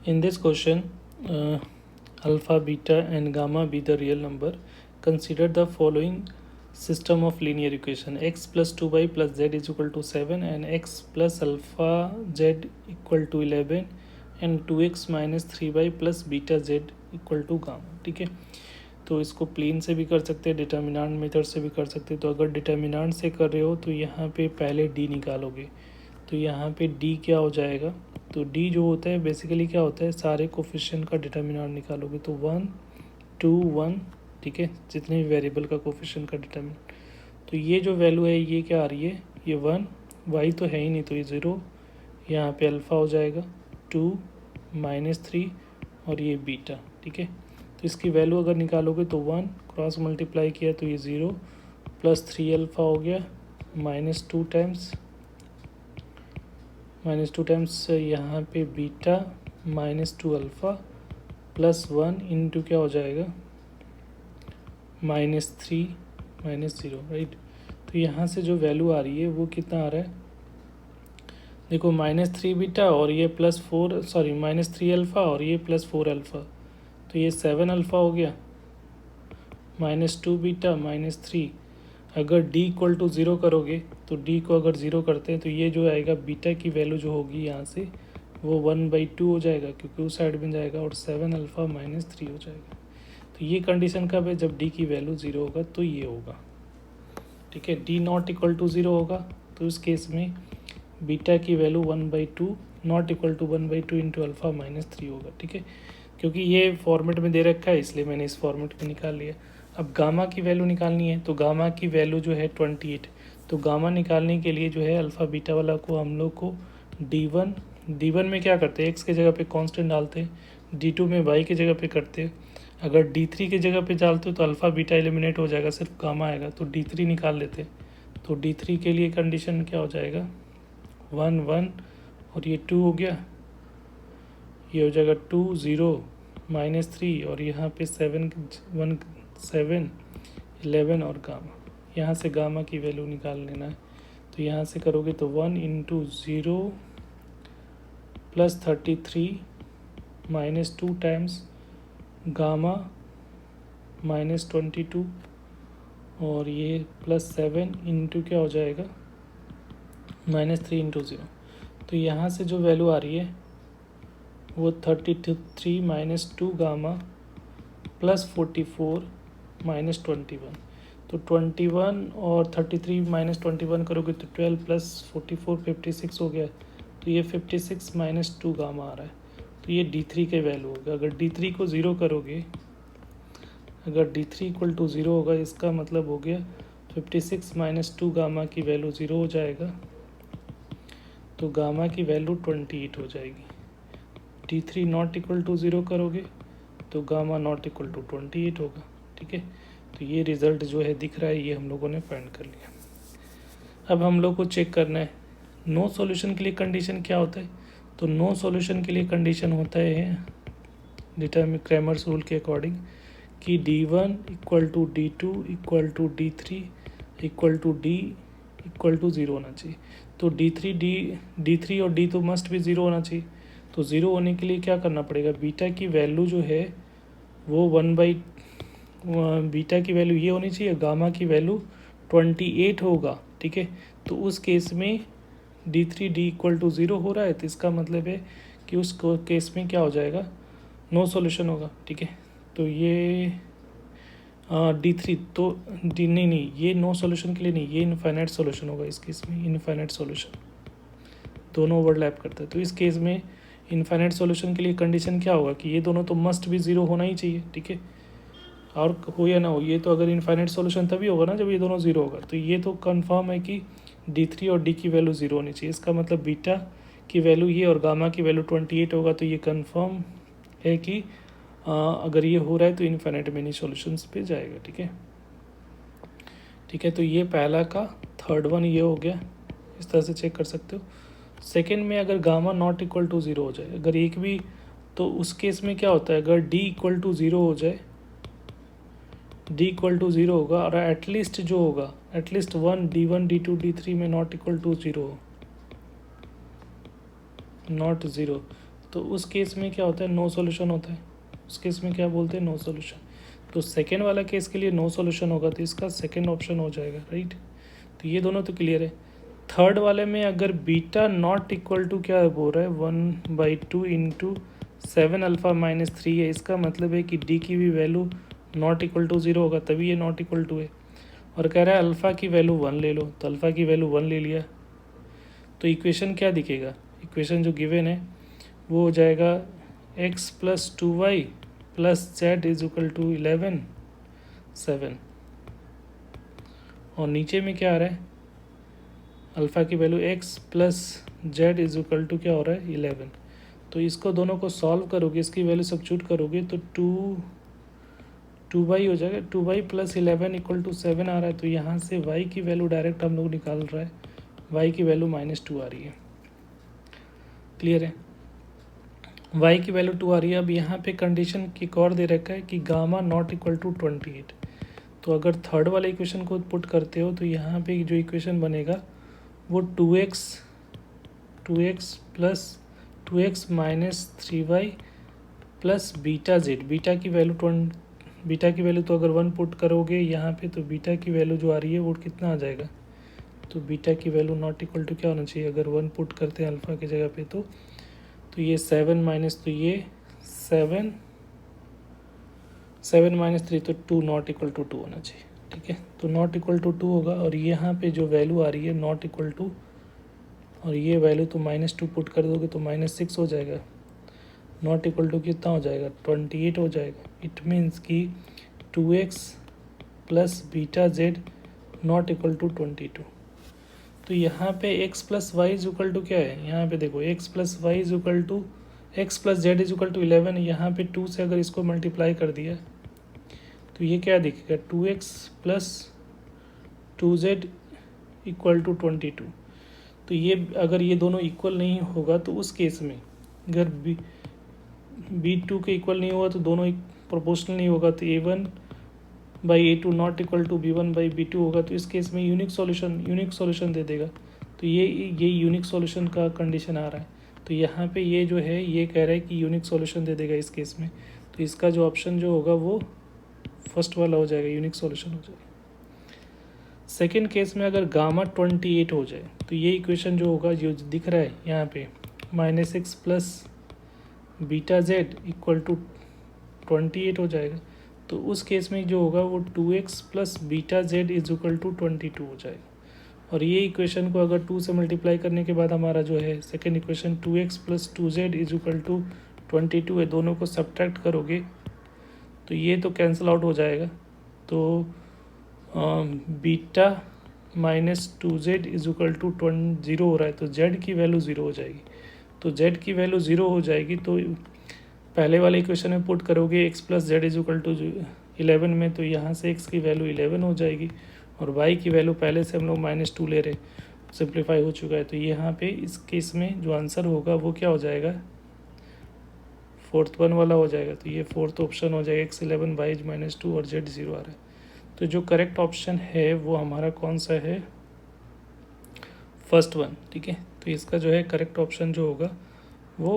In this question, alpha, beta, and gamma be the real number. Consider the following system of linear equation: x plus 2y plus z is equal to 7, and x plus alpha z equal to 11, and 2x minus 3y plus beta z equal to gamma. ठीक है, तो इसको plane से भी कर सकते हैं, determinant method से भी कर सकते हैं. तो अगर डिटर्मिनेंट से कर रहे हो तो यहाँ पे पहले डी निकालोगे. तो यहाँ पे डी क्या हो जाएगा? तो डी जो होता है बेसिकली क्या होता है, सारे कोफिशिएंट का डिटर्मिनेंट निकालोगे तो 1 2 1. ठीक है, जितने भी वेरिएबल का कोफिशिएंट का डिटर्मिनेंट. तो ये जो वैल्यू है ये क्या आ रही है? ये 1. वाई तो है ही नहीं तो ये 0. यहाँ पे अल्फ़ा हो जाएगा 2 -3 और ये बीटा. ठीक है, तो इसकी वैल्यू अगर निकालोगे तो 1 क्रॉस मल्टीप्लाई किया तो ये 0 प्लस 3 अल्फ़ा हो गया -2 टाइम्स यहाँ पे बीटा -2 अल्फ़ा प्लस 1 इंटू क्या हो जाएगा -3 -0. राइट, तो यहाँ से जो वैल्यू आ रही है वो कितना आ रहा है? देखो -3 बीटा और ये -3 अल्फ़ा और ये +4 अल्फ़ा, तो ये 7 अल्फ़ा हो गया. -2 बीटा -3. अगर d इक्वल टू 0 करोगे तो d को अगर 0 करते हैं तो ये जो आएगा बीटा की वैल्यू जो होगी यहाँ से वो 1/2 हो जाएगा क्योंकि उस साइड में जाएगा और 7 अल्फ़ा -3 हो जाएगा. तो ये कंडीशन कब है? जब d की वैल्यू 0 होगा तो ये होगा. ठीक है, d नॉट इक्वल टू 0 होगा तो उस केस में बीटा की value 1/2 not equal to 1/2 into alpha -3 होगा. ठीक है, क्योंकि ये फॉर्मेट में दे रखा है इसलिए मैंने इस फॉर्मेट में निकाल लिया. अब गामा की वैल्यू निकालनी है तो गामा की वैल्यू जो है 28. तो गामा निकालने के लिए जो है अल्फ़ा बीटा वाला को हम लोग को D1 में क्या करते हैं, x के जगह पे कांस्टेंट डालते हैं, D2 में y की जगह पे करते हैं. अगर D3 की जगह पे डालते हो तो अल्फ़ा बीटा एलिमिनेट हो जाएगा, सिर्फ गामा आएगा. तो D3 निकाल लेते हैं. तो D3 के लिए कंडीशन क्या हो जाएगा? 1 1 और ये 2 हो गया, ये हो जाएगा 2 0 -3 और यहाँ पे 7 1 7 11 और गामा. यहाँ से गामा की वैल्यू निकाल लेना है. तो यहाँ से करोगे तो 1 इंटू 0 प्लस 33 -2 टाइम्स गामा -22 और ये +7 इंटू क्या हो जाएगा -3 इंटू 0. तो यहाँ से जो वैल्यू आ रही है वो 33 -2 गामा प्लस 44 -21. तो 21 और 33 -21 करोगे तो 12 प्लस 44 56 हो गया. तो ये 56 -2 गामा आ रहा है. तो ये D3 के वैल्यू होगा. अगर D3 को 0 करोगे, अगर D3 इक्वल टू 0 होगा इसका मतलब हो गया 56 -2 गामा की वैल्यू 0 हो जाएगा. तो गामा की वैल्यू 28 हो जाएगी. D3 नॉट इक्वल टू 0 करोगे तो गामा नॉट इक्वल टू 28 होगा. ठीक है, तो ये रिज़ल्ट जो है दिख रहा है ये हम लोगों ने फाइंड कर लिया. अब हम लोग को चेक करना है नो सॉल्यूशन के लिए कंडीशन क्या होता है. तो नो सॉल्यूशन के लिए कंडीशन होता है डिटरमिन क्रैमर्स रूल के अकॉर्डिंग कि D1 equal to D2 equal to D3 equal to D equal to 0 होना चाहिए. तो D3 और D तो मस्ट भी 0 होना चाहिए. तो 0 होने के लिए क्या करना पड़ेगा? बीटा की वैल्यू जो है वो बीटा की वैल्यू ये होनी चाहिए, गामा की वैल्यू 28 होगा. ठीक है, तो उस केस में D3 D इक्वल टू 0 हो रहा है तो इसका मतलब है कि उस केस में क्या हो जाएगा? नो सॉल्यूशन होगा. ठीक है, तो ये D3 तो नहीं, ये नो सॉल्यूशन के लिए नहीं, ये इनफाइनाइट सॉल्यूशन होगा. इस केस में इनफाइनाइट सॉल्यूशन दोनों ओवरलैप करता है. तो इस केस में इनफाइनाइट सॉल्यूशन के लिए कंडीशन क्या होगा कि ये दोनों तो मस्ट भी 0 होना ही चाहिए. ठीक है, और हो या ना हो, ये तो अगर इनफाइनाइट सॉल्यूशन तभी होगा ना जब ये दोनों 0 होगा. तो ये तो कंफर्म है कि D3 और D की वैल्यू 0 होनी चाहिए. इसका मतलब बीटा की वैल्यू ये और गामा की वैल्यू 28 होगा. तो ये कंफर्म है कि अगर ये हो रहा है तो इनफाइनाइट मेनी सॉल्यूशंस पे जाएगा. ठीक है, तो ये पहला का. थर्ड वन ये हो गया, इस तरह से चेक कर सकते हो. सेकेंड में अगर गामा नॉट इक्वल टू 0 हो जाए, अगर एक भी, तो उस केस में क्या होता है? अगर D इक्वल टू 0 हो जाए, D इक्वल टू 0 होगा और एटलीस्ट जो होगा एटलीस्ट 1 D1 D2 D3 में नॉट इक्वल टू 0 नॉट 0. तो उस केस में क्या होता है, नो सॉल्यूशन होता है। उस केस में क्या बोलते हैं, नो सॉल्यूशन। तो सेकेंड वाला केस के लिए नो सॉल्यूशन होगा, तो इसका सेकेंड ऑप्शन हो जाएगा, राइट। तो ये दोनों तो क्लियर है। थर्ड वाले में अगर बीटा नॉट इक्वल टू क्या बोल रहा है, 1/2 इंटू 7 अल्फ़ा माइनस 3 है, इसका मतलब है कि डी की भी वैल्यू नॉट इक्वल टू 0 होगा, तभी ये नॉट इक्वल टू है। और कह रहा है अल्फ़ा की वैल्यू 1 ले लो, तो अल्फ़ा की वैल्यू 1 ले लिया, तो इक्वेशन क्या दिखेगा, इक्वेशन जो गिवन है वो हो जाएगा x + 2y + z is equal to 11 7। और नीचे में क्या आ रहा है, अल्फ़ा की value x + z is equal to क्या हो रहा है, 11। तो इसको दोनों को सॉल्व करोगे, इसकी वैल्यू सब्स्टिट्यूट करोगे तो 2y हो जाएगा। 2y + 11 इक्वल टू 7 आ रहा है, तो यहाँ से y की वैल्यू डायरेक्ट हम लोग निकाल रहा है, y की वैल्यू -2 आ रही है। क्लियर है, y की वैल्यू 2 आ रही है। अब यहाँ पे कंडीशन की और दे रखा है कि गामा नॉट इक्वल टू 28। तो अगर थर्ड वाले इक्वेशन को पुट करते हो तो यहाँ पे जो इक्वेशन बनेगा वो 2x + 2x - 3y + beta z। Beta की वैल्यू तो अगर 1 पुट करोगे यहाँ पे, तो बीटा की वैल्यू जो आ रही है वो कितना आ जाएगा, तो बीटा की वैल्यू नॉट इक्वल टू क्या होना चाहिए, अगर 1 पुट करते हैं अल्फ़ा की जगह पे, तो ये 7 माइनस, तो ये 7 - 3, तो 2 नॉट इक्वल टू 2 होना चाहिए, ठीक है। तो नॉट इक्वल टू 2 होगा, और यहाँ पे जो वैल्यू आ रही है नॉट इक्वल टू, और ये वैल्यू तो -2 पुट कर दोगे तो -6 हो जाएगा। नॉट इक्वल टू कितना हो जाएगा, 28 हो जाएगा। इट मीन्स कि 2x + beta z not equal to 22। तो यहाँ पे x + y is equal to क्या है, यहाँ पे देखो x + y is equal to x + z is equal to 11। यहाँ पे 2 से अगर इसको मल्टीप्लाई कर दिया तो ये क्या दिखेगा, 2x + 2z इक्वल टू 22। तो ये अगर ये दोनों इक्वल नहीं होगा तो उस केस में, अगर b2 के इक्वल नहीं होगा तो दोनों प्रोपोर्शनल नहीं होगा, तो a1/a2 not equal to b1/b2 होगा। तो इस केस में यूनिक सॉल्यूशन दे देगा। तो ये यूनिक सॉल्यूशन का कंडीशन आ रहा है। तो यहाँ पे ये जो है ये कह रहा है कि यूनिक सॉल्यूशन दे देगा इस केस में। तो इसका जो ऑप्शन जो होगा वो फर्स्ट वाला हो जाएगा, यूनिक सॉल्यूशन हो जाएगा। सेकेंड केस में अगर गामा 28 हो जाए तो ये इक्वेशन जो होगा, जो दिख रहा है यहाँ पे, -6 + बीटा z इक्वल टू 28 हो जाएगा। तो उस केस में जो होगा वो 2x + beta z is equal to 22 हो जाएगा। और ये इक्वेशन को अगर 2 से मल्टीप्लाई करने के बाद हमारा जो है second equation 2x + 2z is equal to 22 है, दोनों को सब्ट्रैक्ट करोगे तो ये तो कैंसिल आउट हो जाएगा। तो beta -2z is equal to 0 हो रहा है, तो z की वैल्यू 0 हो जाएगी। तो z की वैल्यू 0 हो जाएगी, तो पहले वाले इक्वेशन में पुट करोगे x + z is equal to 11 में, तो यहाँ से x की वैल्यू 11 हो जाएगी, और y की वैल्यू पहले से हम लोग -2 ले रहे, सिंप्लीफाई हो चुका है। तो यहाँ पे इस केस में जो आंसर होगा वो क्या हो जाएगा, फोर्थ वन वाला हो जाएगा। तो ये फोर्थ ऑप्शन हो जाएगा, x11 y -2 और z 0 आ रहा है। तो जो करेक्ट ऑप्शन है वो हमारा कौन सा है, फर्स्ट वन, ठीक है। तो इसका जो है करेक्ट ऑप्शन जो होगा वो